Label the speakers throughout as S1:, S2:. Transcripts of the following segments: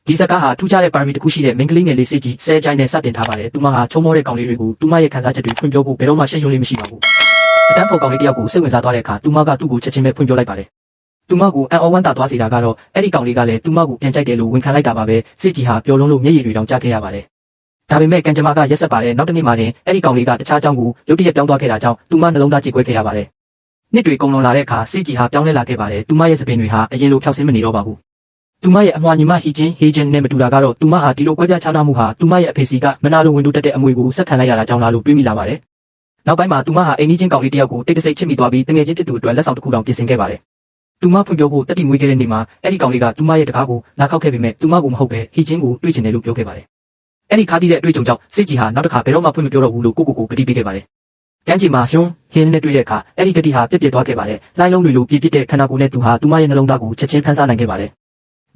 S1: ဒီစကားဟာထူးခြားတဲ့ပါရမီတစ်ခုရှိတဲ့မိန်းကလေးငယ်လေးစစ်ကြီးဆဲကြိုင်းနဲ့စတင်ထားပါတယ်။သူမဟာချုံမောတဲ့ကောင်လေးတွေကိုသူမရဲ့ခံစားချက်တွေဖွင့်ပြောဖို့ဘယ်တော့မှရှက်ရွံ့လေးမရှိပါဘူး။အတန်းဖော်ကောင်လေးတယောက်ကိုစိတ်ဝင်စားသွားတဲ့အခါသူမကသူ့ကိုချက်ချင်းပဲဖွင့်ပြောလိုက်ပါတယ်။သူမကိုအံ့ဩဝမ်းသာသွားစေတာကတော့အဲ့ဒီကောင်လေးကလည်းသူမကိုပြန်ကြိုက်တယ်လို့ဝန်ခံလိုက်တာပါပဲ။စစ်ကြီးဟာပျော်လွန်းလို့မျက်ရည်တွေတောင်ကျခဲ့ရပါတယ်။ဒါပေမဲ့ကံကြမ္မာကရက်ဆက်ပါတယ်နောက်တစ်နေ့မှတင်အဲ့ဒီကောင်လေးကတခြားအကြောင်းကိုရုတ်တရက်ပြောင်းသွားခဲ့တာကြောင့်သူမနှလုံးသားကြေကွဲခဲ့ရပါတယ်။နှစ်တွေကုန်လွန်လာတဲ့အခါစစ်ကြီးဟာပြောင်းလဲလာခဲ့ပါတယ်။သူမရဲ့စပင်တွေဟာအရင်လိုဖြောက်ဆင်းမနေတော့ပါဘူး။သူမရဲ့အမွှာညီမဟီဂျင်နဲ့မတူတာကတော့သူမဟာဒီလိုကွဲပြားခြားနားမှုဟာသူမရဲ့အဖေစီကမနာလိုဝင်တိုးတက်တဲ့အမွေကိုဆက်ခံလိုက်ရတာကြောင့်လားလို့တွေးမိလာပါတယ်။နောက်ပိုင်းမှာသူမဟာအိမ်ကြီးချင်းကောင်လေးတယောက်ကိုတိတ်တဆိတ်ချစ်မိသွားပြီးတငယ်ချင်းဖြစ်သူအတွက်လက်ဆောင်တစ်ခုတောင်ပြင်ဆင်ခဲ့ပါတယ်။သူမဖွင့်ပြောဖို့တက်တီမွေးခဲ့တဲ့နေ့မှာအဲ့ဒီကောင်လေးကသူမရဲ့တကားကိုလာခောက်ခဲ့ပေမဲ့သူမကိုမဟုတ်ပဲဟီဂျင်ကိုတွေးချင်တယ်လို့ပြောခဲ့ပါတယ်။အဲ့ဒီခါတီးတဲ့အတွေ့အကြုံကြောင့်စစ်ကြီးဟာနောက်တစ်ခါဘယ်တော့မှဖွင့်မပြောတော့ဘူးလို့ကိုကတိပေးခဲ့ပါတယ်။ကမ်းခြေမှာဟင်းနဲ့တွေ့တဲ့အခါအဲ့ဒီကတိဟာပြည့်သွားခဲ့ပါတယ်။လိုင်းလုံးတွေလိုပြည့်တဲ့ခန္ဓာကိုယ်နဲ့သူဟာသူမရဲ့နှလုံးသားကိုချက်ချင်းဖန်ဆားနိုင်ခဲ့ပါတယ်။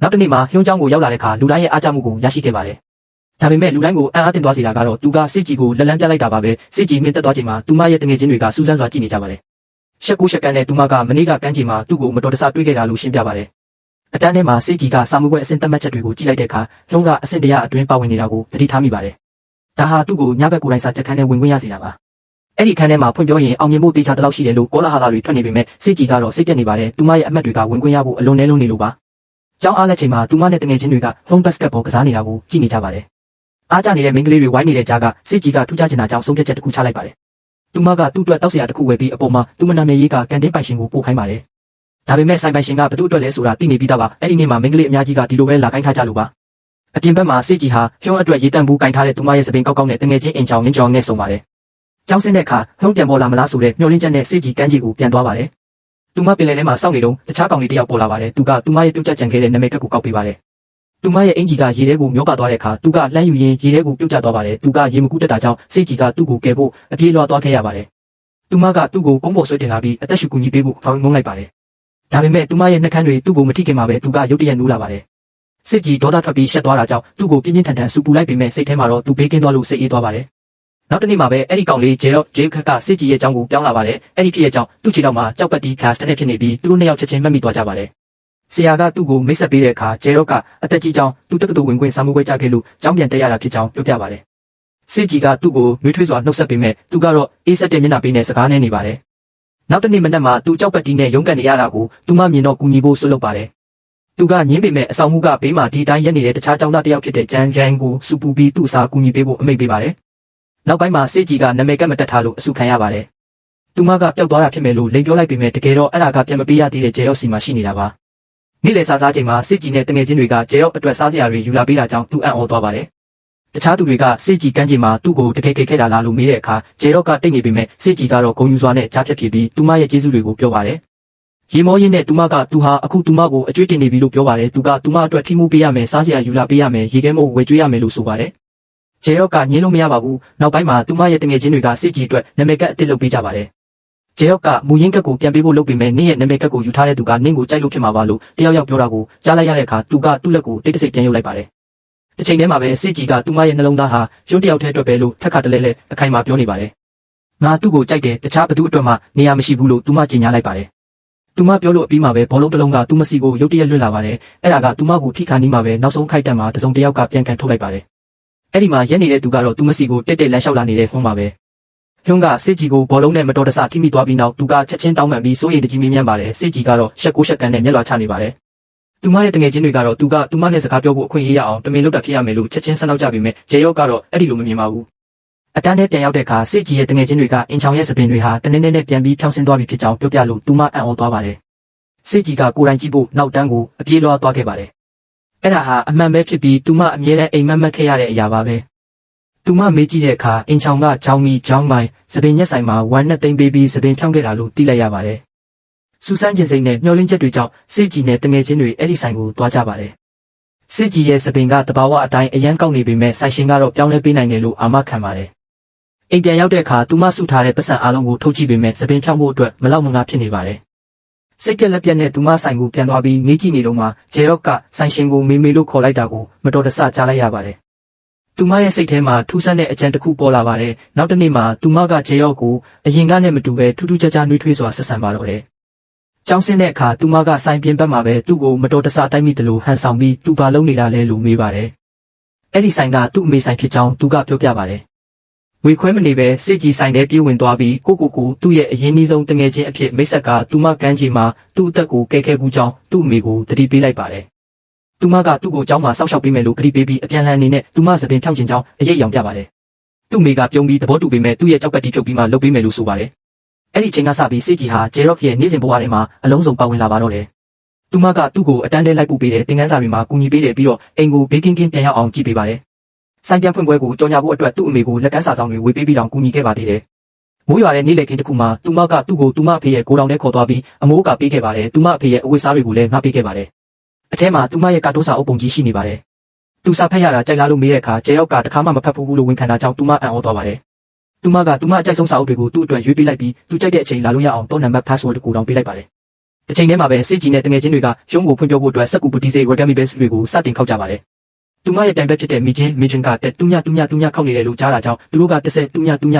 S1: နောက်တစ်နေ့မှာဟျွန်းချောင်းကိုရောက်လာတဲ့အခါလူတိုင်းရဲ့အားကျမှုကိုရရှိခဲ့ပါတယ်။ဒါပေမဲ့လူတိုင်းကိုအံ့အားသင့်သွားစေတာကတော့သူကစစ်ကြီးကိုလက်လန်းပြလိုက်တာပါပဲ။စစ်ကြီးမြင့်တက်သွားချိန်မှာသူမရဲ့တငယ်ချင်းတွေကစူးစမ်းစွာကြည့်နေကြပါတယ်။ရှက်ကိုရှက်ကန်တဲ့သူမကမနေ့ကကမ်းခြေမှာသူ့ကိုမတော်တဆတွေးခဲ့တာလို့ရှင်းပြပါတယ်။အတန်းထဲမှာစစ်ကြီးကစာမှုပွဲအဆင့်သတ်မှတ်ချက်တွေကိုကြည့်လိုက်တဲ့အခါဟျွန်းကအဆင့်တရာအတွင်းပါဝင်နေတာကိုသတိထားမိပါတယ်။ဒါဟာသူ့ကိုညဘက်ကိုယ်တိုင်စာချက်ခန်းထဲဝင်ခွင့်ရစေတာပါ။အဲ့ဒီခန်းထဲမှာဖွင့်ပြောရင်အောင်မြင်ဖို့တေချာတလောက်ရှိတယ်လို့ကောလာဟလတွေထွက်နေပေမဲ့စစ်ကြီးကတော့စိတ်ပြက်နေပါတယ်။သူမရဲ့အမတ်တွေကဝင်ခွင့်ရဖို့အလွန်နဲလုံးနေလို့ပါ။ကျောင်းအားလက်ချိန်မှာသူမနဲ့တငယ်ချင်းတွေကဟုံးဘတ်စကတ်ဘောကစားနေတာကိုကြည့်နေကြပါတယ်။အားကျနေတဲ့မိန်းကလေးတွေဝိုင်းနေတဲ့ကြားကစစ်ကြီးကထူးခြားချင်တာကြောင့်ဆုံးဖြတ်ချက်တစ်ခုချလိုက်ပါတယ်။သူမကသူ့အတွက်တောက်စရာတစ်ခုဝယ်ပြီးအပေါ်မှာသူမနာမည်ရေးကကန်တင်းပိုင်ရှင်ကိုပို့ခိုင်းပါတယ်။ဒါပေမဲ့ဆိုင်ပိုင်ရှင်ကဘသူ့အတွက်လဲဆိုတာသိနေပြီးသားပါ။အဲ့ဒီနေ့မှာမိန်းကလေးအများကြီးကဒီလိုပဲလာခိုင်းထားကြလို့ပါ။အပြင်ဘက်မှာစစ်ကြီးဟာဟျွန်းအတွက်ရေးတန့်ဘူးကင်ထားတဲ့သူမရဲ့စပင်ကောက်ကောက်နဲ့တငယ်ချင်းအင်ချောင်းနဲ့ဆုံပါတယ်။ကျောင်းဆင်းတဲ့အခါဟျွန်းပြန်ပေါ်လာမလားဆိုတဲ့မျှော်လင့်ချက်နဲ့စစ်ကြီးကမ်းခြေကိုပြန်သွားပါတယ်။သူမပင်လယ်ထဲမှာစောင့်နေတော့တခြားကောင်လေးတယောက်ပေါ်လာပါတယ်။သူကသူမရဲ့ပြုတ်ကျကြံခဲ့တဲ့နာမည်ကတ်ကိုကောက်ပေးပါတယ်။သူမရဲ့အင်ဂျီကရေထဲကိုမျောပါသွားတဲ့အခါသူကလှမ်းယူရင်းရေထဲကိုပြုတ်ကျသွားပါတယ်။သူကရေမကူးတက်တာကြောင့်စစ်ကြီးကသူ့ကိုကယ်ဖို့အပြေးလွှာသွားခဲ့ရပါတယ်။သူမကသူ့ကိုကုန်းပေါ်ဆွဲတင်လာပြီးအသက်ရှူကူညီပေးဖို့ဖောင်းငုံလိုက်ပါတယ်။ဒါပေမဲ့သူမရဲ့နှက်ခမ်းတွေသူ့ကိုမထိခင်မှာပဲသူကရုတ်တရက်နူးလာပါတယ်။စစ်ကြီးဒေါသထွက်ပြီးရှက်သွားတာကြောင့်သူ့ကိုပြင်းပြင်းထန်ထန်ဆူပူလိုက်ပေမဲ့စိတ်ထဲမှာတော့သူဘေးကင်းသွားလို့စိတ်အေးသွားပါတယ်။နောက်တစ်နေ့မှာပဲအဲ့ဒီကောင်လေးဂျေခက်ကစစ်ကြီးရဲ့အကြောင်းကိုပြောင်းလာပါတယ်။အဲ့ဒီဖြစ်ရဲ့အကြောင်းသူ့ခြေထောက်မှာကြောက်ပတ်တီးခါစတဲ့ဖြစ်နေပြီးသူတို့နှစ်ယောက်ချက်ချင်းမှတ်မိသွားကြပါတယ်။ဆရာကသူ့ကိုမိတ်ဆက်ပေးတဲ့အခါဂျေရော့ကအသက်ကြီးကြောင်းသူ့တက္ကသိုလ်ဝင်ခွင့်စာမှုပွဲကြခဲ့လို့ကျောင်းပြန်တက်ရတာဖြစ်ကြောင်းပြောပြပါတယ်။စစ်ကြီးကသူ့ကိုနှွေးထွေးစွာနှုတ်ဆက်ပေးမဲ့သူကတော့အေးဆက်တဲ့မျက်နှာပေးနဲ့စကားနဲ့နေပါတယ်။နောက်တစ်နေ့မနက်မှာသူကြောက်ပတ်တီးနဲ့ရုန်းကန်နေရတာကိုသူမမြင်တော့ကူညီဖို့ဆွလုပ်ပါတယ်။သူကညင်းပေမဲ့အဆောင်မှုကဘေးမှာဒီတိုင်းရက်နေတဲ့တခြားကျောင်းသားတစ်ယောက်ဖြစ်တဲ့ဂျန်ကိုစူပူပြီးသူ့အစားကူညီပေးဖို့အမိန့်ပေးပါတယ်။နောက်ပိုင်းမှာစစ်ကြီးကနာမည်ကတ်မတက်ထားလို့အဆုခံရပါတယ်။သူမကပျောက်သွားတာဖြစ်မယ်လို့လိန်ပြောလိုက်ပေမဲ့တကယ်တော့အဲ့ဒါကပြန်မပေးရသေးတဲ့ဂျေရော့စီမှာရှိနေတာပါ။နေ့လယ်စားချိန်မှာစစ်ကြီးနဲ့တငယ်ချင်းတွေကဂျေရော့အတွက်စားစရာတွေယူလာပေးတာကြောင့်သူအံ့ဩသွားပါတယ်။တခြားသူတွေကစစ်ကြီးကမ်းခြေမှာသူ့ကိုတကယ်ခဲ့တာလားလို့မေးတဲ့အခါဂျေရော့ကတိတ်နေပေမဲ့စစ်ကြီးကတော့ဂုဏ်ယူစွာနဲ့ကြားဖြတ်ဖြစ်ပြီးသူမရဲ့ကျေးဇူးတွေကိုပြောပါတယ်။ရေမောရင်းနဲ့သူမကသူဟာအခုသူမကိုအကျွေးတင်နေပြီလို့ပြောပါတယ်။သူကသူမအတွက်ထိမှုပေးရမယ်စားစရာယူလာပေးရမယ်ရေခဲမို့ဝယ်ကျွေးရမယ်လို့ဆိုပါတယ်။ဂျေရော့ကညင်းလို့မရပါဘူး။နောက်ပိုင်းမှာသူမရဲ့တငယ်ချင်းတွေကစစ်ကြီးအတွက်နာမည်ကတ်အစ်လုပ်ပေးကြပါတယ်။ဂျေရော့ကမူရင်းကတ်ကိုပြန်ပေးဖို့လုပ်ပေမဲ့နင်းရဲ့နာမည်ကတ်ကိုယူထားတဲ့သူကနင်းကိုကြိုက်လို့ဖြစ်မှာပါလို့တယောက်ပြောတာကိုကြားလိုက်ရတဲ့အခါသူကသူ့လက်ကိုတိတ်တဆိတ်ပြန်ရုပ်လိုက်ပါတယ်။တစ်ချိန်တည်းမှာပဲစစ်ကြီးကသူမရဲ့နှလုံးသားဟာရုံးတယောက်တည်းအတွက်ပဲလို့ထက်ခါတလဲအခိုင်အမာပြောနေပါတယ်။ငါသူ့ကိုကြိုက်တယ်တခြားဘသူအတွက်မှနေရာမရှိဘူးလို့သူမကြေညာလိုက်ပါတယ်။သူမပြောလို့အပြီးမှာပဲဘောလုံးတစ်လုံးကသူမစီကိုရုတ်တရက်လွတ်လာပါတယ်။အဲ့ဒါကသူမကိုထိခါနီးမှာပဲနောက်ဆုံးခိုက်တန်မှာတစုံတစ်ယောက်ကပြန်ကန်ထုတ်လိုက်ပါတယ်။အဲ့ဒီမှာရက်နေတဲ့သူကတော့သူမစီကိုတက်လမ်းလျှောက်လာနေတဲ့ဖုန်းပါပဲ။ဟျွန်းကစစ်ကြီးကိုဘောလုံးနဲ့မတော်တဆထိမိသွားပြီးနောက်သူကချက်ချင်းတောင်းပန်ပြီးစိုးရိမ်တကြီးမေးမြန်းပါတယ်။စစ်ကြီးကတော့ရှက်ကိုရှက်ကန်နဲ့မျက်လွှာချနေပါတယ်။သူမရဲ့တငယ်ချင်းတွေကတော့သူကသူမနဲ့စကားပြောဖို့အခွင့်အရေးရအောင်တမင်လုပ်တာဖြစ်ရမယ်လို့ချက်ချင်းဆန်းနောက်ကြပေမဲ့ဂျေရော့ကတော့အဲ့ဒီလိုမမြင်ပါဘူး။အတန်းထဲပြန်ရောက်တဲ့အခါစစ်ကြီးရဲ့တငယ်ချင်းတွေကအင်ချောင်ရဲ့စပင်တွေဟာတနေ့နဲ့ပြန်ပြီးဖြောင်းဆင်းသွားပြီဖြစ်ကြောင်းပြောပြလို့သူမအံ့ဩသွားပါတယ်။စစ်ကြီးကကိုယ်တိုင်ကြည့်ဖို့နောက်တန်းကိုအပြေးလွှားသွားခဲ့ပါတယ်။အဲ့ဒါဟာအမှန်ပဲဖြစ်ပြီးသူမအမြဲတမ်းအိမ်မက်မက်ခဲ့ရတဲ့အရာပါပဲ။သူမမေးကြည့်တဲ့အခါအင်ချောင်ကဂျောင်းမိုင်စပင်ညက်ဆိုင်မှာဝမ်းနဲ့သိမ့်ပေးပြီးစပင်ဖြောင်းခဲ့တာလို့သိလိုက်ရပါတယ်။စူးစမ်းခြင်းစိတ်နဲ့မျှော်လင့်ချက်တွေကြောင့်စစ်ကြီးနဲ့တငယ်ချင်းတွေအဲ့ဒီဆိုင်ကိုသွားကြပါတယ်။စစ်ကြီးရဲ့စပင်ကတဘာဝအတိုင်းအရန်ကောက်နေပေမဲ့ဆိုင်ရှင်ကတော့ပြောင်းလဲပေးနိုင်တယ်လို့အာမခံပါတယ်။အိမ်ပြန်ရောက်တဲ့အခါသူမစုထားတဲ့ပတ်စံအားလုံးကိုထုတ်ကြည့်ပေမဲ့စပင်ဖြောင်းဖို့အတွက်မလောက်မငါဖြစ်နေပါတယ်။စိတ်ကလက်ပြက်နဲ့သူမဆိုင်ကိုပြန်သွားပြီးမေးကြည့်နေတော့မှဂျေရော့ကဆိုင်ရှင်ကိုမေလို့ခေါ်လိုက်တာကိုမတော်တဆကြားလိုက်ရပါတယ်။သူမရဲ့စိတ်ထဲမှာထူးဆန်းတဲ့အကြံတစ်ခုပေါ်လာပါတယ်။နောက်တစ်နေ့မှာသူမကဂျေရော့ကိုအရင်ကနဲ့မတူပဲထူးထူးခြားခြားနှွေးထွေးစွာဆက်ဆံပါတော့တယ်။ ကျောင်းဆင်းတဲ့အခါသူမကဆိုင်ပြင်ဘက်မှာပဲသူ့ကိုမတော်တဆတိုက်မိတယ်လို့ဟန်ဆောင်ပြီးသူဘာလုပ်နေတာလဲလို့မေးပါတယ်။အဲ့ဒီဆိုင်ကသူ့အမေဆိုင်ဖြစ်ကြောင်းသူကပြောပြပါတယ်။ဝေခွဲမနေပဲစစ်ကြီးဆိုင်ထဲပြေးဝင်သွားပြီးကိုသူ့ရဲ့အရင်နှီးဆုံးတငယ်ချင်းအဖြစ်မိတ်ဆက်ကသူမကန်းချီမှာသူ့အသက်ကိုကဲခဲကူးကြောင်းသူ့အမေကိုတတိပေးလိုက်ပါတယ်။သူမကသူ့ကိုကျောင်းမှာစောက်ရှောက်ပေးမယ်လို့ကတိပေးပြီးအပြန်လှန်အနေနဲ့သူမသပင်ဖြောင်းချင်ကြောင်းအရေးအယောင်ပြပါတယ်။သူ့မိကပြုံးပြီးသဘောတူပေမဲ့သူ့ရဲ့ကြောက်ကတိဖြုတ်ပြီးမှလုပ်ပေးမယ်လို့ဆိုပါတယ်။အဲ့ဒီချိန်ကစပြီးစစ်ကြီးဟာဂျေရော့ရဲ့နေ့စဉ်ဘဝထဲမှာအလုံးစုံပါဝင်လာပါတော့တယ်။သူမကသူ့ကိုအတန်းတဲလိုက်ပို့ပေးတဲ့တင်ကန်းစာတွေမှာကူညီပေးတယ်ပြီးတော့အိမ်ကိုဘေးကင်းကင်းပြန်ရောက်အောင်ကြည့်ပေးပါတယ်။ဆိုင်ပြန်ဖွင့်ပွဲကိုကြော်ညာဖို့အတွက်သူ့အမေကိုလက်ကမ်းစာဆောင်တွေဝေပေးပြီးတော့ကူညီခဲ့ပါသေးတယ်။မိုးရွာတဲ့နေ့လည်ခင်းတစ်ခုမှာသူမကသူ့ကိုသူမအဖေရဲ့ကိုတောင်ထဲခေါ်သွားပြီးအမိုးကပေးခဲ့ပါတယ်။သူမအဖေရဲ့အဝတ်စားတွေကိုလည်းငှားပေးခဲ့ပါတယ်။အထဲမှာသူမရဲ့ကာတိုးစာအုပ်ပုံကြီးရှိနေပါတယ်။သူစာဖတ်ရတာကြိုက်လားလို့မေးတဲ့အခါဂျေရော့ကတခါမှမဖတ်ဘူးလို့ဝန်ခံတာကြောင့်သူမအံ့ဩသွားပါတယ်။သူမအကြိုက်ဆုံးစာအုပ်တွေကိုသူ့အတွက်ရွေးပေးလိုက်ပြီးသူကြိုက်တဲ့အချိန်လာလို့ရအောင်တော့နံပါတ် password ကိုတောင်ပေးလိုက်ပါတယ်။အချိန်ထဲမှာပဲစစ်ကြီးနဲ့တငယ်ချင်းတွေကရုံးကိုဖွင့်ပြဖို့အတွက်စက်ကူပတိစေ Regami Base တွေကိုစတင်ခောက်ကြပါတယ်။သူမရဲ့တိုင်ဘက်ဖြစ်တဲ့မီချင်းကတက်တူညခောက်နေတယ်လို့ကြားတာကြောင့်သူတို့ကတစ်ဆက်တူည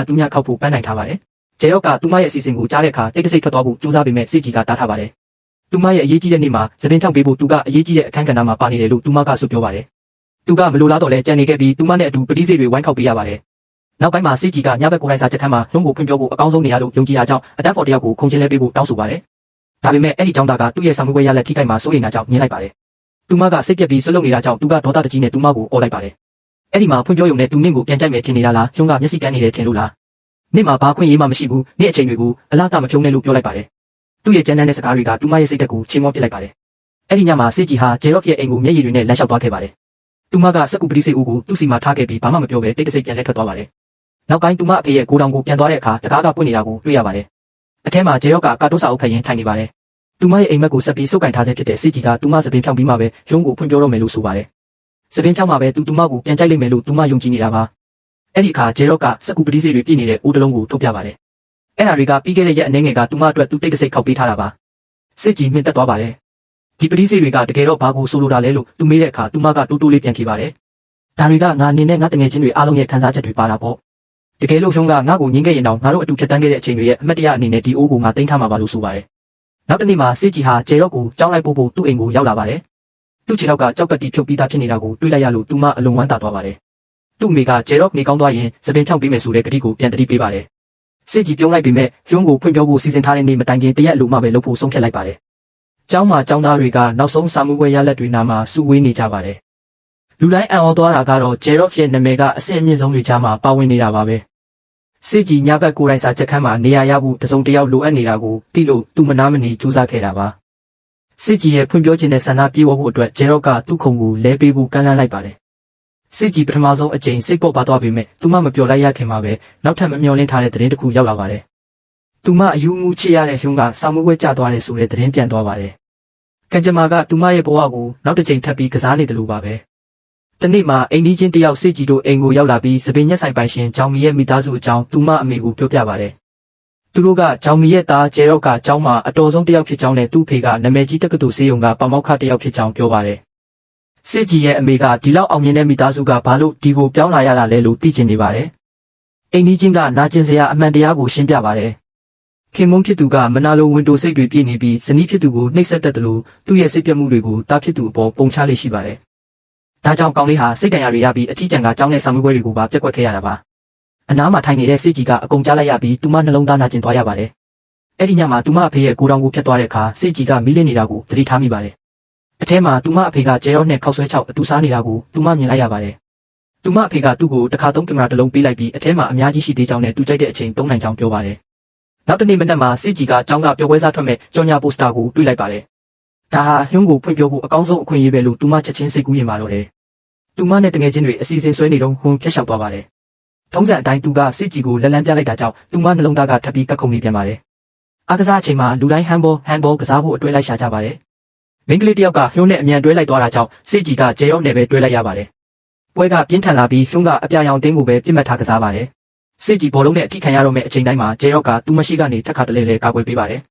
S1: ခောက်ဖို့ပန်းနိုင်ထားပါတယ်။ဂျေရော့ကသူမရဲ့အစီအစဉ်ကိုကြားတဲ့အခါတိတ်တဆိတ်ထွက်သွားဖို့ကြိုးစားပေမဲ့စစ်ကြီးကတားထားပါတယ်။သူမရဲ့အရေးကြီးတဲ့နေ့မှာသပင်ဖြောင်းပေးဖို့သူကအရေးကြီးတဲ့အခန်းကဏ္ဍမှာပါနေတယ်လို့သူမကဆိုပြောပါတယ်။သူကမလိုလားတော့လဲကြံနေခဲ့ပြီးသူမနဲ့အတူပတိစေတွေဝိုင်းခောက်ပေးရပါတယ်။နောက်ပိုင်းမှာစစ်ကြီးကညဘက်ကိုယ်တိုင်စာချက်ခန်းမှာရုံးကိုဖွင့်ပြဖို့အကောင်းဆုံးနေရာလို့ယုံကြည်တာကြောင့်အတက်ဖို့တယောက်ကိုခုံချင်းလဲပေးဖို့တောင်းဆိုပါတယ်။ဒါပေမဲ့အဲ့ဒီကြောင့်တာကသူ့ရဲ့ဆောင်မွေးရလက်ထိခိုက်မှာစိုးရိမ်တာကြောင့်ညှင်းလိုက်ပါတယ်။သူမကစိတ်ပြက်ပြီးဆွလုံနေတာကြောင့်သူကဒေါသတကြီးနဲ့သူမကိုအော်လိုက်ပါတယ်။အဲ့ဒီမှာဖွင့်ပြရုံနဲ့သူနင့်ကိုပြန်ကြိုက်မယ်ထင်နေတာလားရုံးကမျက်စိကန်းနေတယ်ထင်လို့လား။နင့်မှာဘာခွင့်ရေးမှမရှိဘူး။နင့်အချိန်တွေကိုအလားကမဖြုံးနဲ့လို့ပြောလိုက်ပါတယ်။သူ့ရဲ့ကြမ်းတမ်းတဲ့စကားတွေကသူမရဲ့စိတ်သက်ကိုချိန်မောပစ်လိုက်ပါတယ်။အဲ့ဒီညမှာစစ်ကြီးဟာဂျေရော့ရဲ့အိမ်ကိုမျက်ရည်တွေနဲ့လမ်းလျှောက်သွားခဲ့ပါတယ်။သူမကစက်ကူပတိစေဦးကိုသူ့စီမှာထားခဲ့ပြီးဘာမှမပြောဘဲတိတ်တဆိတ်ပြန်လဲထွက်သွားပါတယ်။နောက်ပိုင်းသူမအဖေရဲ့ကိုတောင်ကိုပြန်သွားတဲ့အခါတကားကပွင့်နေတာကိုတွေ့ရပါတယ်။အထဲမှာဂျေရော့ကကာတိုးစာအုပ်ဖတ်ရင်းထိုင်နေပါတယ်။သူမရဲ့အိမ်မက်ကိုဆက်ပြီးစုပ်ကင်ထားဆဲဖြစ်တဲ့စစ်ကြီးကသူမသပင်ဖြောင်းပြီးမှပဲရုံးကိုဖွင့်ပြတော့မယ်လို့ဆိုပါတယ်။သပင်ဖြောင်းမှပဲသူမကိုပြန်ကြိုက်လိမ့်မယ်လို့သူမယုံကြည်နေတာပါ။အဲ့ဒီအခါဂျေရော့ကစက်ကူပတိစေတွေပြည့်နေတဲ့အိုးတလုံးကိုထုတ်ပြပါတယ်။အဲ့ဒါတွေကပြီးခဲ့တဲ့ရက်အနည်းငယ်ကသူမအတွက်သူတိတ်တဆိတ်ခောက်ပေးထားတာပါ။စစ်ကြီးမြင့်တက်သွားပါတယ်။ဒီပတိစေတွေကတကယ်တော့ဘာကိုဆိုလိုတာလဲလို့သူမေးတဲ့အခါသူမကတိုးလေးပြန်ဖြေပါတယ်။ဒါတွေကငါအနေနဲ့ငါတငယ်ချင်းတွေအားလုံးရဲ့ခံစားချက်တွေပါတာပေါ့။တကယ်လို့ရုံးကငါ့ကိုညှင်းခဲ့ရင်တော့ငါတို့အတူဖြတ်တန်းခဲ့တဲ့အချိန်တွေရဲ့အမှတ်တရအနေနဲ့ဒီအိုးကိုငါတင်ထားမှာပါလို့ဆိုပါတယ်။နောက်တနေ့မှာစစ်ကြီးဟာဂျေရော့ကိုကြောင်းလိုက်ပို့သူ့အိမ်ကိုရောက်လာပါတယ်။သူ့ခြေထောက်ကကြောက်ကတိဖြုတ်ပြီးသားဖြစ်နေတာကိုတွေ့လိုက်ရလို့သူမအလွန်ဝမ်းသာသွားပါတယ်။သူ့မိကဂျေရော့နေကောင်းသွားရင်သပင်ဖြောင်းပေးမယ်ဆိုတဲ့ကတိကိုပြန်တတိပေးပါတယ်။စစ်ကြီးပြုံးလိုက်ပေမဲ့ရုံးကိုဖွင့်ပြဖို့စီစဉ်ထားတဲ့နေ့မတိုင်ခင်တရက်လိုမှပဲလုပ်ဖို့ဆုံးဖြတ်လိုက်ပါတယ်။ကျောင်းမှာကျောင်းသားတွေကနောက်ဆုံးစာမှုပွဲရလက်တွေနာမှာစုဝေးနေကြပါတယ်။လူတိုင်းအံ့ဩသွားတာကတော့ဂျေရော့ရဲ့နာမည်ကအဆင့်အမြင့်ဆုံးတွေကြားမှာပါဝင်နေတာပါပဲ။စစ်ကြီးညဘက်ကိုယ်တိုင်စာချက်ခန်းမှာနေရာရဖို့တစုံတယောက်လိုအပ်နေတာကိုသိလို့သူမနာမနေကြိုးစားခဲ့တာပါ။စစ်ကြီးရဲ့ဖွင့်ပြောခြင်းနဲ့ဆန္ဒပြေဝဖို့အတွက်ဂျေရော့ကသူ့ခုံကိုလဲပေးဖို့ကမ်းလှမ်းလိုက်ပါတယ်။စစ်ကြီးပထမဆုံးအကြိမ်စိတ်ပေါ်ပါသွားပေမဲ့သူမမပြောလိုက်ရခင်မှာပဲနောက်ထပ်မမျှော်လင့်ထားတဲ့သတင်းတစ်ခုရောက်လာပါတယ်။သူမအယူမူချစ်ရတဲ့ရုံးကစာမှုပွဲကျသွားတယ်ဆိုတဲ့သတင်းပြန်သွားပါတယ်။ကံကြမ္မာကသူမရဲ့ဘဝကိုနောက်တစ်ချိန်ထပ်ပြီးကစားနေတယ်လို့ပါပဲ။တနေ့မှာအိမ်ကြီးချင်းတယောက်စစ်ကြီးတို့အိမ်ကိုရောက်လာပြီးသပင်ညက်ဆိုင်ပိုင်ရှင်ဂျောင်မီရဲ့မိသားစုအကြောင်းသူမအမေကိုပြောပြပါတယ်။သူတို့ကဂျောင်မီရဲ့သားဂျေရော့ကကျောင်းမှာအတော်ဆုံးတယောက်ဖြစ်ကြောင်းနဲ့သူ့ဖေကနာမည်ကြီးတက္ကသိုလ်ဆေးရုံကပါမောက္ခတယောက်ဖြစ်ကြောင်းပြောပါတယ်။စစ်ကြီးရဲ့အမေကဒီလောက်အောင်မြင်တဲ့မိသားစုကဘာလို့ဒီကိုပြောင်းလာရတာလဲလို့သိချင်နေပါတယ်။အိမ်ကြီးချင်းကနာကျင်စရာအမှန်တရားကိုရှင်းပြပါတယ်။ခင်မုန်းဖြစ်သူကမနာလိုဝင်တိုစိတ်တွေပြည့်နေပြီးဇနီးဖြစ်သူကိုနှိပ်စက်တတ်တယ်လို့သူ့ရဲ့စိတ်ပြတ်မှုတွေကိုတားဖြစ်သူအပေါ်ပုံချလေးရှိပါတယ်။ဒါကြောင့်ကောင်းလေးဟာစိတ်တန်ရာတွေရပြီးအထီးကျန်ကကြောင်းနဲ့ဆောင်မှုပွဲတွေကိုပါပြက်ကွက်ခဲ့ရတာပါ။အနားမှာထိုင်နေတဲ့စစ်ကြီးကအကုန်ကြားလိုက်ရပြီးသူမနှလုံးသားနာကျင်သွားရပါတယ်။အဲ့ဒီညမှာသူမအဖေရဲ့ကိုယ်တော်ကိုဖျက်သွားတဲ့အခါစစ်ကြီးကမီးလင်းနေတာကိုသတိထားမိပါတယ်။အထဲမှာသူမအဖေကဂျေရော့နဲ့ခောက်ဆွဲချောက်အတူစားနေတာကိုသူမမြင်လိုက်ရပါတယ်။သူမအဖေကသူ့ကိုတစ်ခါသုံးကင်မရာတစ်လုံးပေးလိုက်ပြီးအထဲမှာအများကြီးရှိသေးကြောင်းနဲ့သူကြိုက်တဲ့အချိန်သုံးနိုင်ကြောင်းပြောပါတယ်။နောက်တနေ့မနက်မှာစစ်ကြီးကကျောင်းကပျော်ပွဲစားထွက်မဲ့ကြော်ညာပိုစတာကိုတွေ့လိုက်ပါတယ်။ဒါဟာရုံးကိုဖွင့်ပြဖို့အကောင်းဆုံးအခွင့်အရေးပဲလို့သူမချက်ချင်းစိတ်ကူးရင်ပါတော့တယ်။သူမနဲ့တငယ်ချင်းတွေအစီအစဉ်ဆွဲနေတော့ဟွန်းဖျက်လျှောက်သွားပါတယ်။ထုံးစံအတိုင်းသူကစစ်ကြီးကိုလက်လန်းပြလိုက်တာကြောင့်သူမနှလုံးသားကထပ်ပြီးကပ်ခုန်နေပြန်ပါတယ်။အားကစားအချိန်မှာလူတိုင်းဟန်ဘောကစားဖို့အတွဲလိုက်ရှာကြပါတယ်။မိန်းကလေးတယောက်ကရုံးနဲ့အမြန်တွဲလိုက်သွားတာကြောင့်စစ်ကြီးကဂျေရော့နဲ့ပဲတွဲလိုက်ရပါတယ်။ပွဲကပြင်းထန်လာပြီးရုံးကအပြာရောင်တင်းကိုပဲပြစ်မှတ်ထားကစားပါတယ်။စစ်ကြီးဘောလုံးနဲ့အထိခံရတော့မဲ့အချိန်တိုင်းမှာဂျေရော့ကသူမရှိကနေထက်ခါတလဲလဲကာကွယ်ပေးပါတယ်။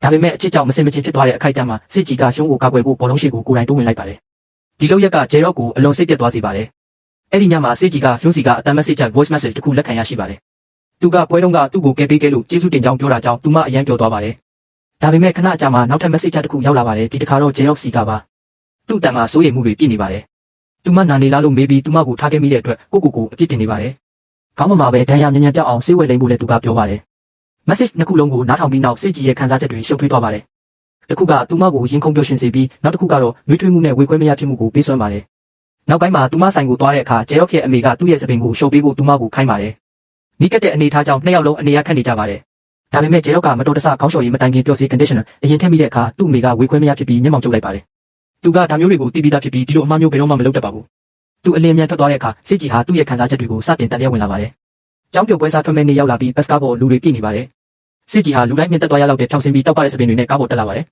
S1: ဒါပေမဲ့အချစ်ကြောင့်မစင်မချင်းဖြစ်သွားတဲ့အခိုက်အတန့်မှာစစ်ကြီးကရုံးကိုကာကွယ်ဖို့ဘောလုံးရှိကိုကိုယ်တိုင်တိုးဝင်လိုက်ပါတယ်။ဒီလောက်ရက်ကဂျေရော့ကိုအလွန်စိတ်ပြတ်သွားစေပါတယ်။အဲ့ဒီညမှာစစ်ကြီးကရုံးစီကအတန်မက်ဆေ့ချ် voice message တစ်ခုလက်ခံရရှိပါတယ်။သူကပွဲတုန်းကသူ့ကိုကဲပေးခဲ့လို့ကျေးဇူးတင်ကြောင်းပြောတာကြောင့်သူမအယံပြောသွားပါတယ်။ ဒါပေမဲ့ခဏအကြာမှာနောက်ထပ် message တစ်ခုရောက်လာပါတယ်ဒီတစ်ခါတော့ဂျေရော့စီကပါသူ့အတန်မှာစိုးရိမ်မှုတွေပြည့်နေပါတယ်သူမနာနေလားလို့မေးပြီးသူမကိုထားခဲ့မိတဲ့အတွက်ကိုအပြစ်တင်နေပါတယ်ခေါင်းမမှာပဲဒဏ်ရာမြန်ပြောက်အောင်ဆေးဝယ်လိမ့်ဖို့လည်းသူကပြောပါတယ် message နှစ်ခုလုံးကိုနားထောင်ပြီးနောက်စစ်ကြီးရဲ့ခံစားချက်တွေရှုပ်ထွေးသွားပါတယ်တစ်ခုကသူမကိုရင်ခုန်ပျော်ရွှင်စေပြီးနောက်တစ်ခုကတော့နှွေးထွေးမှုနဲ့ဝေခွဲမရဖြစ်မှုကိုပေးစွမ်းပါတယ်နောက်ပိုင်းမှာသူမဆိုင်ကိုသွားတဲ့အခါဂျေရော့ရဲ့အမေကသူ့ရဲ့စပင်ကိုရှုပ်ပေးဖို့သူမကိုခိုင်းပါတယ်နီးကပ်တဲ့အနေထားကြောင့်နှစ်ယောက်လုံးအနေရခတ်နေကြပါတယ်ဒါပေမဲ့ဂျေရော့ကမတော်တဆခေါင်းလျှော်ရည်မတိုင်ခင်ပျော်စေ conditioner အရင်ထည့်မိတဲ့အခါသူ့အမေကဝေခွဲမရဖြစ်ပြီးမျက်မှောင်ကျုပ်လိုက်ပါတယ်သူကဒါမျိုးတွေကိုသိပြီးသားဖြစ်ပြီးဒီလိုအမှားမျိုးဘယ်တော့မှမလုပ်တတ်ပါဘူးသူအလင်းမြန်ထွက်သွားတဲ့အခါစစ်ကြီးဟာသူ့ရဲ့ခံစားချက်တွေကိုစတင်တန်လျက်ဝင်လာပါတယ်ကျောင်းပြုတ်ပွဲစားထွက်မဲ့နေရောက်လာပြီးဘတ်စကားဘောလူတွေပြည့်နေပါတယ်စစ်ကြီးဟာလူတိုင်းမြင့်တက်သွားရလောက်တဲ့ဖြောင်းစင်ပြီးတောက်ပတဲ့စပင်တွေနဲ့ကားပေါ်တက်လာပါတယ်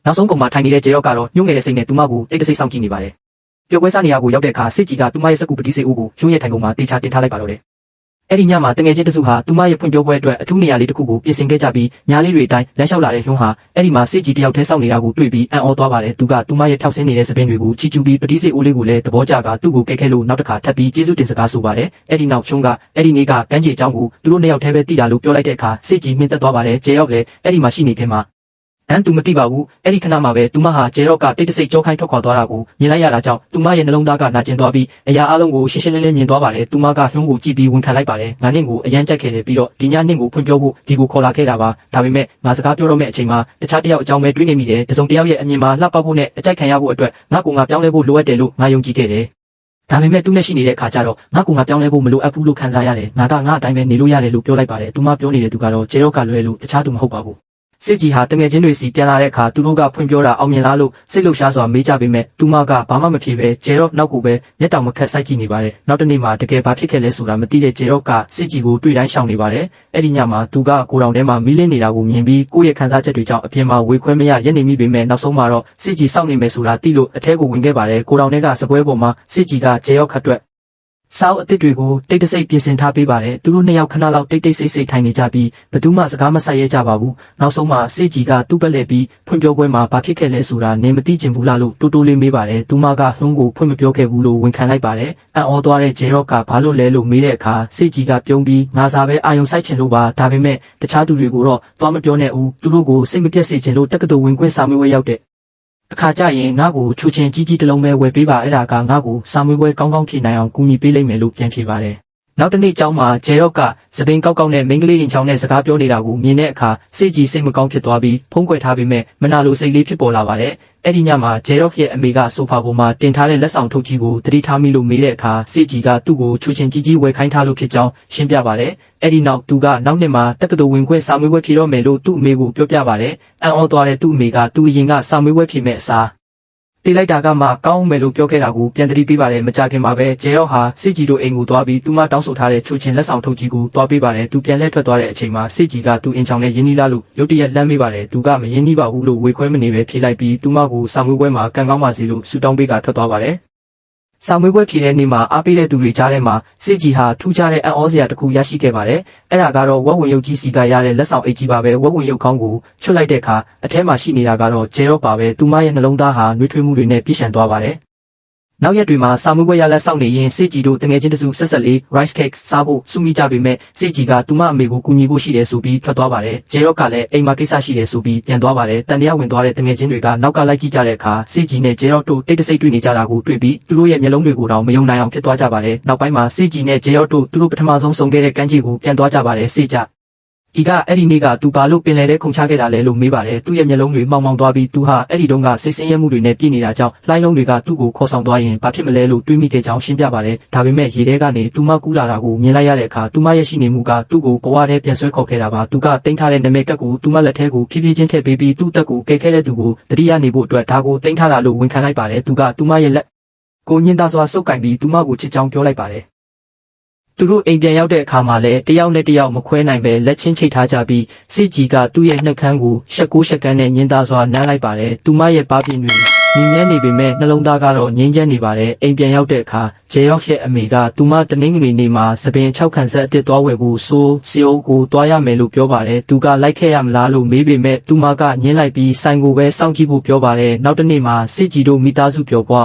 S1: နောက်ဆုံးကောင်မှထိုင်နေတဲ့ဂျေရော့ကတော့ညှို့ငယ်တဲ့စိတ်နဲ့သူမကိုတိတ်တဆိတ်စောင့်ကြည့်နေပါတယ်ပြုတ်ပွဲစားနေရာကိုရောက်တဲ့အခါစစ်ကြီးကသူမရဲ့စက်ကူပတိစေအိုးကိုရုံးရဲ့ထိုင်ကုန်မှာတေချာတင်ထားလိုက်ပါတော့တယ်အဲ့ဒီညမှာတငယ်ချင်းတစုဟာသူမရဲ့ဖွင့်ပြောပွဲအတွက်အထူးနေရာလေးတစ်ခုကိုပြင်ဆင်ခဲ့ကြပြီးညားလေးတွေအတိုင်းလမ်းလျှောက်လာတဲ့ရုံးဟာအဲ့ဒီမှာစစ်ကြီးတယောက်တည်းစောင့်နေတာကိုတွေ့ပြီးအံ့ဩသွားပါတယ်သူကသူမရဲ့ထောက်ဆင်းနေတဲ့စပင်းတွေကိုချီကျူးပြီးပတိစေအိုးလေးကိုလည်းသဘောကျကသူ့ကိုကဲခဲလို့နောက်တစ်ခါထပ်ပြီးကျေးဇူးတင်စကားဆိုပါတယ်အဲ့ဒီနောက်ရုံးကအဲ့ဒီနေ့ကကမ်းခြေအကြောင်းကိုသူတို့နှစ်ယောက်တည်းပဲသိတာလို့ပြောလိုက်တဲ့အခါစစ်ကြီးမြင့်တက်သွားပါတယ်ဂျေရော့လည်းအဲ့ဒီမှာရှိနေခင်မှာသူမသိပါဘူးအဲ့ဒီခဏမှာပဲသူမဟာဂျေရော့ကတိတ်တဆိတ်ကြောခိုင်းထွက်ခွာသွားတာကိုမြင်လိုက်ရတာကြောင့်သူမရဲ့နှလုံးသားကနာကျင်သွားပြီးအရာအလုံးကိုရှင်းရှင်းလင်းလင်းမြင်သွားပါတယ်သူမကရုံးကိုကြည့်ပြီးဝန်ခံလိုက်ပါတယ်ငါနင့်ကိုအရန်ကြိုက်ခဲ့တယ်ပြီးတော့ဒီညနင့်ကိုဖွင့်ပြောဖို့ဒီကိုခေါ်လာခဲ့တာပါဒါပေမဲ့ငါစကားပြောတော့မယ့်အချိန်မှာတခြားတယောက်အကြောင်းပဲတွေးနေမိတယ်တစုံတယောက်ရဲ့အမြင်မှာလှပဖို့နဲ့အကြိုက်ခံရဖို့အတွက်ငါကိုငါပြောင်းလဲဖို့လိုအပ်တယ်လို့ငါယုံကြည်ခဲ့တယ်ဒါပေမဲ့သူနဲ့ရှိနေတဲ့အခါကျတော့ငါကိုငါပြောင်းလဲဖို့မလိုအပ်ဘူးလို့ခံစားရတယ်ငါအတိုင်းပဲနေလို့ရတယ်လို့ပြောလိုက်ပါတယ်သူမပြောနေတဲ့သူကတော့ဂျေရော့ကလွဲလို့တခြားသူမဟုတ်ပါဘူးစစ်ကြီးဟာတငယ်ချင်းတွေစီပြန်လာတဲ့အခါသူတို့ကဖွင့်ပြောတာအောင်မြင်လားလို့စိတ်လှုပ်ရှားစွာမေးကြပေမဲ့သူမကဘာမှမဖြေပဲဂျေရော့နောက်ကိုပဲမျက်တောင်မခတ်စိုက်ကြည့်နေပါတယ်နောက်တနေ့မှာတကယ်ဘာဖြစ်ခဲ့လဲဆိုတာမသိတဲ့ဂျေရော့ကစစ်ကြီးကိုတွေ့တိုင်းရှောင်နေပါတယ်အဲ့ဒီညမှာသူကကိုယ်တော်ထဲမှာမီးလင်းနေတာကိုမြင်ပြီးကိုယ့်ရဲ့ခံစားချက်တွေကြောင့်အပြင်မှာဝေခွဲမရရက်နေမိပေမဲ့နောက်ဆုံးမှာတော့စစ်ကြီးစောင့်နေမယ်ဆိုတာသိလို့အထဲကိုဝင်ခဲ့ပါတယ်ကိုယ်တော်ထဲကစပွဲပေါ်မှာစစ်ကြီးကဂျေရော့ခတ်တွက်စောက်အသစ်တွေကိုတိတ်တဆိတ်ပြင်ဆင်ထားပေးပါတယ်သူတို့နှစ်ယောက်ခဏလောက်တိတ်ဆိတ်ထိုင်နေကြပြီးဘသူမှစကားမဆက်ရဲကြပါဘူးနောက်ဆုံးမှာစစ်ကြီးကသူ့ဘက်လှည့်ပြီးဖွင့်ပြောပွဲမှာဘာဖြစ်ခဲ့လဲဆိုတာနင်မသိချင်ဘူးလားလို့တိုးလေးမေးပါတယ်သူမကဟွန်းကိုဖွင့်မပြောခဲ့ဘူးလို့ဝန်ခံလိုက်ပါတယ်အံ့ဩသွားတဲ့ဂျေရော့ကဘာလို့လဲလို့မေးတဲ့အခါစစ်ကြီးကပြုံးပြီးငါစားပဲအာယုံစိုက်ချင်လို့ပါဒါပေမဲ့တခြားသူတွေကိုတော့သွားမပြောနဲ့ဦးသူတို့ကိုစိတ်မပြတ်စေချင်လို့တက္ကသိုလ်ဝင်ခွင့်စာမေးပွဲရောက်တဲ့အခါကျရင်ငါ့ကိုချူချင်းကြီးတလုံးပဲဝယ်ပေးပါအဲ့ဒါကငါ့ကိုစာမေးပွဲကောင်းဖြေနိုင်အောင်ကူညီပေးလိမ့်မယ်လို့ပြန်ဖြေပါတယ်နောက်တနေ့ကျောင်းမှာဂျေရော့ကစပင်ကောက်နဲ့မိန်းကလေးရင်ချောင်းနဲ့စကားပြောနေတာကိုမြင်တဲ့အခါစစ်ကြီးစိတ်မကောင်းဖြစ်သွားပြီးဖုံးကွယ်ထားပေမဲ့မနာလိုစိတ်လေးဖြစ်ပေါ်လာပါတယ်အဲ့ဒီညမှာဂျေရော့ရဲ့အမေကဆိုဖာပေါ်မှာတင်ထားတဲ့လက်ဆောင်ထုတ်ကြီးကိုသတိထားမိလို့မေးတဲ့အခါစစ်ကြီးကသူ့ကိုချူချင်းကြီးဝယ်ခိုင်းထားလို့ဖြစ်ကြောင်းရှင်းပြပါတယ်အဲ့ဒီနောက်သူကနောက်နှစ်မှာတက္ကသိုလ်ဝင်ခွင့်စာမေးပွဲဖြေတော့မယ်လို့သူ့အမေကိုပြောပြပါတယ်အံ့ဩသွားတဲ့သူ့အမေကသူ့အရင်ကစာမေးပွဲဖြေမဲ့အစားတေးလိုက်တာကမှကောင်းမယ်လို့ပြောခဲ့တာကိုပြန်သတိပေးပါတယ်မကြခင်မှာပဲဂျေရော့ဟာစစ်ကြီးတို့အိမ်ကိုသွားပြီးသူမတောင်းဆိုထားတဲ့ချူချင်းလက်ဆောင်ထုတ်ကြီးကိုသွားပေးပါတယ်သူပြန်လဲထွက်သွားတဲ့အချိန်မှာစစ်ကြီးကသူ့အင်ချောင်းနဲ့ရင်းနှီးလာလို့ရုတ်တရက်လှမ်းမေးပါတယ်သူကမရင်းနှီးပါဘူးလို့ဝေခွဲမနေပဲဖြေလိုက်ပြီးသူမကိုစာမေးပွဲမှာကံကောင်းပါစေလို့ဆုတောင်းပေးကထွက်သွားပါတယ်စာမေးပွဲဖြေတဲ့နေ့မှာအားပေးတဲ့သူတွေကြားထဲမှာစစ်ကြီးဟာထူးခြားတဲ့အံ့ဩစရာတစ်ခုရရှိခဲ့ပါတယ်။အဲ့ဒါကတော့ဝက်ဝင်ရုပ်ကြီးစီကရတဲ့လက်ဆောင်အိတ်ကြီးပါပဲဝက်ဝင်ရုပ်ခေါင်းကိုချွတ်လိုက်တဲ့အခါအထဲမှာရှိနေတာကတော့ဂျေရော့ပါပဲသူမရဲ့နှလုံးသားဟာနှွေးထွေးမှုတွေနဲ့ပြည့်စုံသွားပါတယ်။နောက်ရက်တွေမှာစာမေးပွဲရလက်ဆောင်နေရင်စစ်ကြီးတို့တငယ်ချင်းတစုဆက်ဆက်လေး rice cake စားဖို့စုမိကြပေမဲ့စစ်ကြီးကသူမအမေကိုကူညီဖို့ရှိတယ်ဆိုပြီးထွက်သွားပါတယ်ဂျေရော့ကလည်းအိမ်မှာကိစ္စရှိတယ်ဆိုပြီးပြန်သွားပါတယ်တန်တရားဝင်သွားတဲ့တငယ်ချင်းတွေကနောက်ကလိုက်ကြည့်ကြတဲ့အခါစစ်ကြီးနဲ့ဂျေရော့တို့တိတ်တဆိတ်တွေ့နေကြတာကိုတွေ့ပြီးသူတို့ရဲ့မျက်လုံးတွေကိုတော့မယုံနိုင်အောင်ဖြစ်သွားကြပါတယ်နောက်ပိုင်းမှာစစ်ကြီးနဲ့ဂျေရော့တို့သူတို့ပထမဆုံးဆုံခဲ့တဲ့ကမ်းခြေကိုပြန်သွားကြပါတယ်စစ်ကြဒီကအဲ့ဒီနေ့ကသူဘာလို့ပင်လယ်ထဲခုန်ချခဲ့တာလဲလို့မေးပါတယ်သူ့ရဲ့မျက်လုံးတွေမှောင်သွားပြီးသူဟာအဲ့ဒီတုန်းကစိတ်ဆင်းရဲမှုတွေနဲ့ပြည့်နေတာကြောင့်လှိုင်းလုံးတွေကသူ့ကိုခေါ်ဆောင်သွားရင်ဘာဖြစ်မလဲလို့တွေးမိခဲ့ကြောင်းရှင်းပြပါတယ်ဒါပေမဲ့ရေထဲကနေသူမကူးလာတာကိုမြင်လိုက်ရတဲ့အခါသူမရဲ့ရှိနေမှုကသူ့ကိုဘဝထဲပြန်ဆွဲခေါ်ခဲ့တာပါသူကတင်ထားတဲ့နာမည်ကတ်ကိုသူမလက်ထဲကိုဖြည်းဖြည်းချင်းထည့်ပေးပြီးသူ့တက်ကိုကယ်ခဲ့တဲ့သူကိုတတိယနေဖို့အတွက်ဒါကိုတင်ထားတာလို့ဝန်ခံလိုက်ပါတယ်သူကသူမရဲ့လက်ကိုညှင်းသားစွာစုပ်ကင်ပြီးသူမကိုချစ်ကြောင်းပြောလိုက်ပါတယ်သူတို့အိမ်ပြန်ရောက်တဲ့အခါမှာလည်းတယောက်နဲ့တယောက်မခွဲနိုင်ပဲလက်ချင်းချိတ်ထားကြပြီးစစ်ကြီးကသူ့ရဲ့နှုတ်ခမ်းကိုရှက်ကန်းနဲ့ညင်းသားစွာနမ်းလိုက်ပါတယ်သူမရဲ့ပါးပြင်းတွေမြင်းမြန်းနေပေမဲ့နှလုံးသားကတော့ငြင်းချမ်းနေပါတယ်အိမ်ပြန်ရောက်တဲ့အခါဂျေရော့ရဲ့အမေကသူမတနင်္ဂနွေနေ့မှာသပင်6ခန်းဆက်အစ်သွားဝယ်ဖို့စီအိုကိုသွားရမယ်လို့ပြောပါတယ်သူကလိုက်ခဲ့ရမလားလို့မေးပေမဲ့သူမကညင်းလိုက်ပြီးဆိုင်ကိုပဲစောင့်ကြည့်ဖို့ပြောပါတယ်နောက်တစ်နေ့မှာစစ်ကြီးတို့မိသားစုပြောကွာ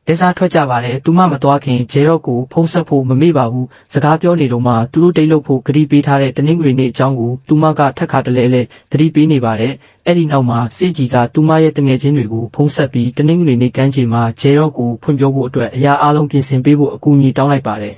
S1: လဲစားထွက်ကြပါတယ်သူမမသွားခင်ဂျေရော့ကိုဖုံးဆက်ဖို့မမေ့ပါဘူးစကားပြောနေတော့မှသူတို့တိတ်လို့ဖို့ဂရီပေးထားတဲ့တနင်္ဂနွေနေ့အကြောင်းကိုသူမကထက်ခါတလဲလဲသတိပေးနေပါတယ်အဲ့ဒီနောက်မှာစေကြီးကသူမရဲ့တငယ်ချင်းတွေကိုဖုံးဆက်ပြီးတနင်္ဂနွေနေ့ကမ်းခြေမှာဂျေရော့ကိုဖွင့်ပြောဖို့အတွက်အရာအလုံးပြင်ဆင်ပေးဖို့အကူအညီတောင်းလိုက်ပါတယ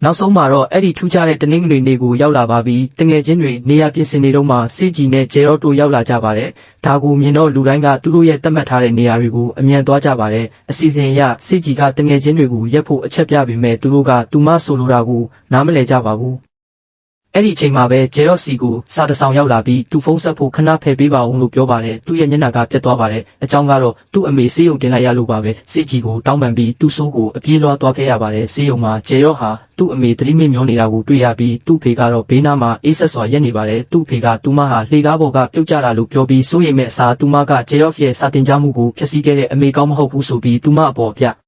S1: ်နောက်ဆုံးမှာတော့အဲ့ဒီထူးခြားတဲ့တနင်္ဂနွေနေ့ကိုရောက်လာပါပြီတငယ်ချင်းတွေနေရာပြင်ဆင်နေတော့မှစေကြီးနဲ့ဂျေရော့တို့ရောက်လာကြပါတယ်ဒါကိုမြင်တော့လူတိုင်းကသူတို့ရဲ့သတ်မှတ်ထားတဲ့နေရာတွေကိုအမြန်သွားကြပါတယ်အစီအစဉ်အရစေကြီးကတငယ်ချင်းတွေကိုရက်ဖို့အချက်ပြပေမဲ့သူတို့ကသူမဆိုလိုတာကိုနားမလည်ကြပါဘူးအဲ့ဒီအချိန်မှာပဲဂျေရော့စီကိုစာတဆောင်ရောက်လာပြီးသူဖုန်းဆက်ဖို့ခဏဖယ်ပေးပါဦးလို့ပြောပါတယ်သူ့ရဲ့မျက်နှာကပြတ်သွားပါတယ်အကြောင်းကတော့သူ့အမေဆေးရုံတင်လိုက်ရလို့ပါပဲစေကြီးကိုတောင်းပန်ပြီးသူ့ဆိုးကိုအပြေးလွှားသွားခဲ့ရပါတယ်ဆေးရုံမှာဂျေရော့ဟာသူ့အမေသတိမေ့မျောနေတာကိုတွေ့ရပြီးသူ့ဖေကတော့ဘေးနားမှာအေးဆက်စွာရက်နေပါတယ်သူ့ဖေကသူမဟာလှေကားပေါ်ကပြုတ်ကျတာလို့ပြောပြီးစိုးရိမ်မဲ့အစားသူမကဂျေရော့ရဲ့စာတင်ကြားမှုကိုဖျက်ဆီးခဲ့တဲ့အမေကောင်းမဟုတ်ဘူးဆိုပြီးသူမအပေါ်ပ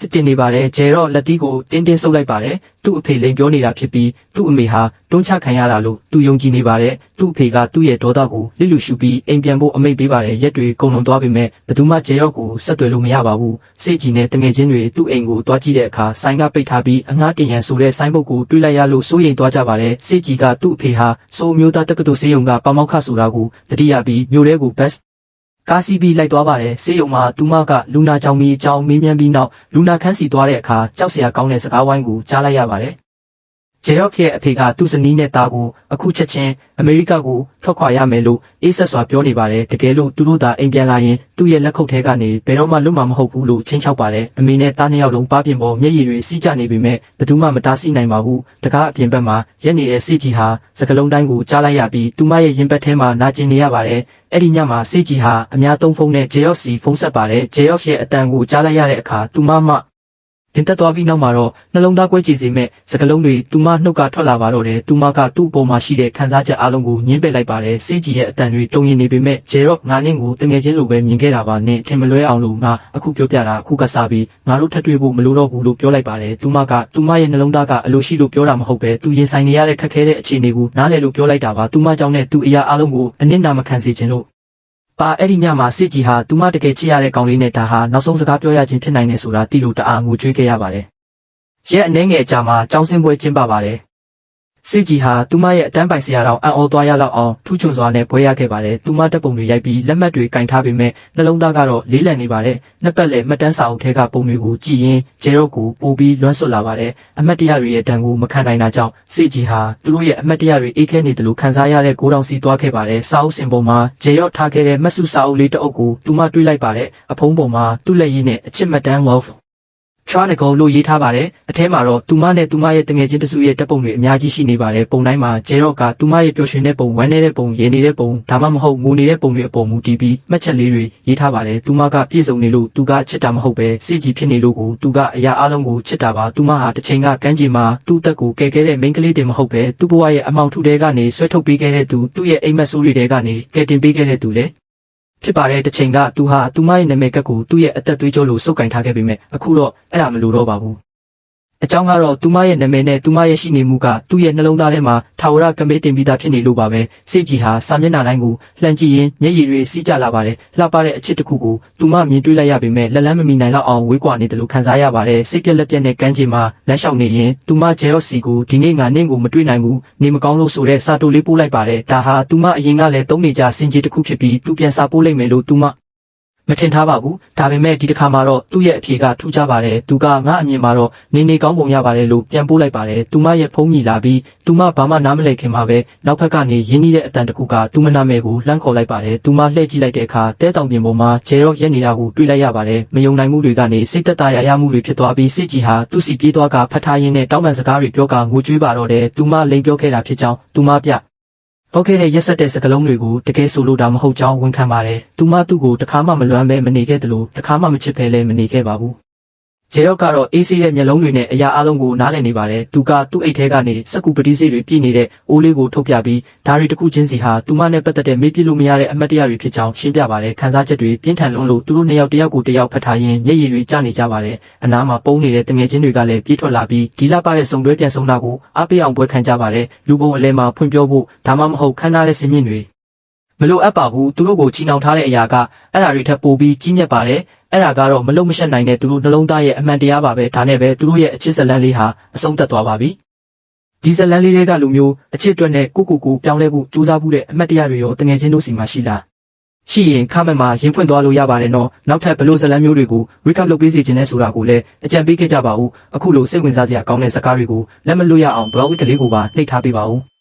S1: ြစစ်တင်နေပါတယ်ဂျေရော့လက်သီးကိုတင်းတင်းဆုပ်လိုက်ပါတယ်သူ့အဖေလိန်ပြောနေတာဖြစ်ပြီးသူ့အမေဟာတွန်းချခံရတာလို့သူယုံကြည်နေပါတယ်သူ့အဖေကသူ့ရဲ့ဒေါသကိုလစ်လူရှုပြီးအိမ်ပြန်ဖို့အမိန့်ပေးပါတယ်ရက်တွေကုန်လွန်သွားပေမဲ့ဘယ်သူမှဂျေရော့ကိုဆက်သွယ်လို့မရပါဘူးစေကြီးနဲ့တငယ်ချင်းတွေသူ့အိမ်ကိုတွားကြည့်တဲ့အခါဆိုင်ကပိတ်ထားပြီးအငှားတင်ရန်ဆိုတဲ့ဆိုင်းဘုတ်ကိုတွေးလိုက်ရလို့စိုးရိမ်သွားကြပါတယ်စေကြီးကသူ့အဖေဟာစိုးမျိုးသားတက္ကသိုလ်ဆေးရုံကပါမောက္ခဆိုတာကိုတတိယပြီးမြို့ထဲကိုဘတ်ကားစီးပြီးလိုက်သွားပါတယ်ဆေးရုံမှာသူမကလူနာချောင်းမီအကြောင်းမေးမြန်းပြီးနောက်လူနာခန်းစီသွားတဲ့အခါကြောက်စရာကောင်းတဲ့စကားဝိုင်းကိုကြားလိုက်ရပါတယ်ဂျေရော့ရဲ့အဖေကသူ့ဇနီးနဲ့သားကိုအခုချက်ချင်းအမေရိကကိုထွက်ခွာရမယ်လို့အေးဆက်စွာပြောနေပါတယ်တကယ်လို့သူတို့သာအိမ်ပြန်လာရင်သူ့ရဲ့လက်ခုပ်ထဲကနေဘယ်တော့မှလွတ်မှာမဟုတ်ဘူးလို့ချင်းချောက်ပါတယ်အမေနဲ့သားနှစ်ယောက်လုံးပါပြင်ပေါ်မျက်ရည်တွေစီးကျနေပေမဲ့ဘယ်သူမှမတားဆီးနိုင်ပါဘူးတကားအပြင်ဘက်မှာရက်နေတဲ့စေကြီးဟာစကလုံးတိုင်းကိုကြားလိုက်ရပြီးသူမရဲ့ရင်ဘတ်ထဲမှာနာကျင်နေရပါတယ်အဲ့ဒီညမှာစေကြီးဟာအများသုံးဖုန်းနဲ့ဂျေရော့စီဖုန်းဆက်ပါတယ်ဂျေရော့ရဲ့အတန်ကိုကြားလိုက်ရတဲ့အခါသူမတင်သက်သွားပြီးနောက်မှာတော့နှလုံးသားကွဲကြည်စေမဲ့စကလုံးတွေသူမနှုတ်ကထွက်လာပါတော့တယ်သူမကသူ့အပေါ်မှာရှိတဲ့ခံစားချက်အလုံးကိုညှင်းပယ်လိုက်ပါတယ်စေကြီးရဲ့အတန်တွေတုံရင်နေပေမဲ့ဂျေရော့ငါနင်းကိုတငယ်ချင်းလိုပဲမြင်ခဲ့တာပါနဲ့ထင်မလွဲအောင်လို့ငါအခုပြောပြတာအခုကစားပြီးငါတို့ထပ်တွေ့ဖို့မလိုတော့ဘူးလို့ပြောလိုက်ပါတယ်သူမရဲ့နှလုံးသားကအလိုရှိလို့ပြောတာမဟုတ်ပဲသူရင်ဆိုင်နေရတဲ့ခက်ခဲတဲ့အခြေအနေကိုနားလည်လို့ပြောလိုက်တာပါသူမကြောင့်နဲ့သူအရာအလုံးကိုအနစ်နာမခံစေချင်လို့ပါအဲ့ဒီညမှာစစ်ကြီးဟာသူမတကယ်ချစ်ရတဲ့ကောင်လေးနဲ့ဒါဟာနောက်ဆုံးစကားပြောရခြင်းဖြစ်နိုင်တယ်ဆိုတာသိလို့တအားငိုကြွေးခဲ့ရပါတယ်။ရက်အနှဲငယ်အကြာမှာကျောင်းဆင်းပွဲကျင်းပပါတယ်။စစ်ကြီးဟာသူမရဲ့အတန်းပိုင်ဆရာတော်အံ့ဩသွားရလောက်အောင်ထူးချွန်စွာနဲ့ပွဲရခဲ့ပါတယ်။သူမတပ်ပုံတွေရိုက်ပြီးလက်မှတ်တွေကင်ထားပေမဲ့နှလုံးသားကတော့လေးလံနေပါတယ်။နှစ်ပတ်လည်မှတ်တမ်းစာအုပ်ထဲကပုံတွေကိုကြည့်ရင်ဂျေရော့ကိုပို့ပြီးလွှမ်းဆွလာပါတယ်။အမတ်တရတွေရဲ့တန်ကိုမခံနိုင်တာကြောင့်စစ်ကြီးဟာသူတို့ရဲ့အမတ်တရတွေအေးခဲနေတယ်လို့ခံစားရတဲ့ကိုယ်တော်စီသွားခဲ့ပါတယ်။စာအုပ်စင်ပုံမှာဂျေရော့ထားခဲ့တဲ့မတ်စုစာအုပ်လေးတစ်အုပ်ကိုသူမတွေးလိုက်ပါတယ်။အဖုံးပုံမှာသူ့လက်ရည်နဲ့အချစ်မှတ်တမ်း love Chronicle လို့ရေးထားပါတယ်အထဲမှာတော့သူမနဲ့သူမရဲ့တငယ်ချင်းတစုရဲ့တပ်ပုံတွေအများကြီးရှိနေပါတယ်ပုံတိုင်းမှာဂျေရော့ကသူမရဲ့ပျော်ရွှင်တဲ့ပုံဝမ်းနေတဲ့ပုံရေနေတဲ့ပုံဒါမှမဟုတ်ငိုနေတဲ့ပုံတွေအပေါ်မူတည်ပြီးမှတ်ချက်လေးတွေရေးထားပါတယ်သူမကပြည့်စုံနေလို့သူကချစ်တာမဟုတ်ပဲစိတ်ကြီးဖြစ်နေလို့ကိုသူကအရာအလုံးကိုချစ်တာပါသူမဟာတစ်ချိန်ကကမ်းခြေမှာသူ့တက်ကိုကယ်ခဲ့တဲ့မိန်းကလေးတင်မဟုတ်ပဲသူ့ဘဝရဲ့အမောင်ထုတဲကနေဆွဲထုတ်ပေးခဲ့တဲ့သူ့ရဲ့အိမ်မက်ဆိုးတွေတဲကနေကယ်တင်ပေးခဲ့တဲ့သူလေဖြစ်ပါတယ်တစ်ချိန်ကသူဟာသူမရဲ့နာမည်ကတ်ကိုသူ့ရဲ့အသက်သွေးကြောလို့စုပ်ကင်ထားခဲ့ပေမဲ့အခုတော့အဲ့ဒါမလိုတော့ပါဘူးအကြောင်းကတော့သူမရဲ့နာမည်နဲ့သူမရဲ့ရှိနေမှုကသူ့ရဲ့နှလုံးသားထဲမှာထာဝရကမေးတင်ပြီးသားဖြစ်နေလို့ပါပဲစေကြီးဟာစာမျက်နှာတိုင်းကိုလှမ်းကြည့်ရင်မျက်ရည်တွေစီးကျလာပါတယ်လှပတဲ့အချစ်တစ်ခုကိုသူမမြင်တွေ့လိုက်ရပေမဲ့လက်လန်းမမီနိုင်တော့အောင်ဝေးကွာနေတယ်လို့ခံစားရပါတယ်စိတ်ပြက်လက်ပြက်နဲ့ကမ်းခြေမှာလမ်းလျှောက်နေရင်သူမဂျေရော့စီကိုဒီနေ့ငါနင့်ကိုမတွေ့နိုင်ဘူးနေမကောင်းလို့ဆိုတဲ့စာတိုလေးပို့လိုက်ပါတယ်ဒါဟာသူမအရင်ကလည်းသုံးနေကြစင်ကြီးတစ်ခုဖြစ်ပြီးသူပြန်စာပို့လိုက်မယ်လို့သူမမထင်ထားပါဘူးဒါပေမဲ့ဒီတစ်ခါမှာတော့သူ့ရဲ့အဖြေကထူးခြားပါတယ်သူကငါအမြင်မှာတော့နေကောင်းပုံရပါတယ်လို့ပြန်ပို့လိုက်ပါတယ်သူမရဲ့ဖုန်းမြည်လာပြီးသူမဘာမှနားမလည်ခင်မှာပဲနောက်ဖက်ကနေရင်းနှီးတဲ့အတန်တစ်ခုကသူမနာမည်ကိုလှမ်းခေါ်လိုက်ပါတယ်သူမလှည့်ကြည့်လိုက်တဲ့အခါတဲတောင်ပြင်ပေါ်မှာဂျေရော့ရက်နေတာကိုတွေ့လိုက်ရပါတယ်မယုံနိုင်မှုတွေကနေစိတ်သက်သာရမှုတွေဖြစ်သွားပြီးစစ်ကြီးဟာသူ့စီပြေးသွားကဖတ်ထားရင်းနဲ့တောင်းပန်စကားတွေပြောကငိုကြွေးပါတော့တယ်သူမလိန်ပြောခဲ့တာဖြစ်ကြောင်းသူမပြဟုတ်ကဲ့ရက်ဆက်တဲ့စကလုံးတွေကိုတကယ်ဆိုလို့ဒါမဟုတ်ကြောင်းဝန်ခံပါတယ်။သူမသူ့ကိုတခါမှမလွမ်းပဲမနေခဲ့တယ်လို့တခါမှမချစ်ပဲလည်းမနေခဲ့ပါဘူး။ဂျေရော့ကတော့အေးဆေးတဲ့မျက်လုံးတွေနဲ့အရာအလုံးကိုနားလည်နေပါတယ်။သူကသူ့အိတ်ထဲကနေစက္ကူပတိစေးတွေပြည့်နေတဲ့အိုးလေးကိုထုတ်ပြပြီးဓာရီတစ်ခုချင်းစီဟာသူမနဲ့ပတ်သက်တဲ့မေ့ပြလို့မရတဲ့အမတ်တရားတွေဖြစ်ကြောင်းရှင်းပြပါတယ်။ခန်းစားချက်တွေပြင်းထန်လွန်းလို့သူတို့နှစ်ယောက်တယောက်ကိုတယောက်ဖတ်ထားရင်းမျက်ရည်တွေကျနေကြပါတယ်။အနားမှာပုံနေတဲ့တငယ်ချင်းတွေကလည်းပြေးထွက်လာပြီးဒီလပါတဲ့စုံတွဲပြန်ဆုံးတာကိုအားပေးအောင်ပွဲခံကြပါတယ်။လူပုံအလဲမှာဖွင့်ပြောဖို့ဒါမှမဟုတ်ခန်းထားတဲ့စင်မြင့်တွေ မလိုအပ်ပါဘူးသူတို့ကိုချီနှောင်ထားတဲ့အရာကအဲ့ဓာတွေထပ်ပိုပြီးကြီးမြတ်ပါတယ်အဲ့ဒါကတော့မလုံမရှက်နိုင်တဲ့သူတို့နှလုံးသားရဲ့အမှန်တရားပါပဲဒါနဲ့ပဲသူတို့ရဲ့အချစ်ဇလန်းလေးဟာအဆုံးသတ်သွားပါပြီဒီဇလန်းလေးတွေကလူမျိုးအချစ်အတွက်နဲ့ကိုပြောင်းလဲဖို့ကြိုးစားမှုတဲ့အမှတ်တရတွေရောတငယ်ချင်းတို့စီမှာရှိလားရှိရင်ခမက်မှာရင်ဖွင့်သွားလို့ရပါတယ်နော်နောက်ထပ်ဘလို့ဇလန်းမျိုးတွေကို recap လုပ်ပေးစီခြင်းနဲ့ဆိုတာကိုလည်းအကြံပေးခဲ့ကြပါဦးအခုလိုစိတ်ဝင်စားစရာကောင်းတဲ့စကားတွေကိုလက်မလွတ်ရအောင် blog ကလေးကိုပါနှိပ်ထားပေးပါဦး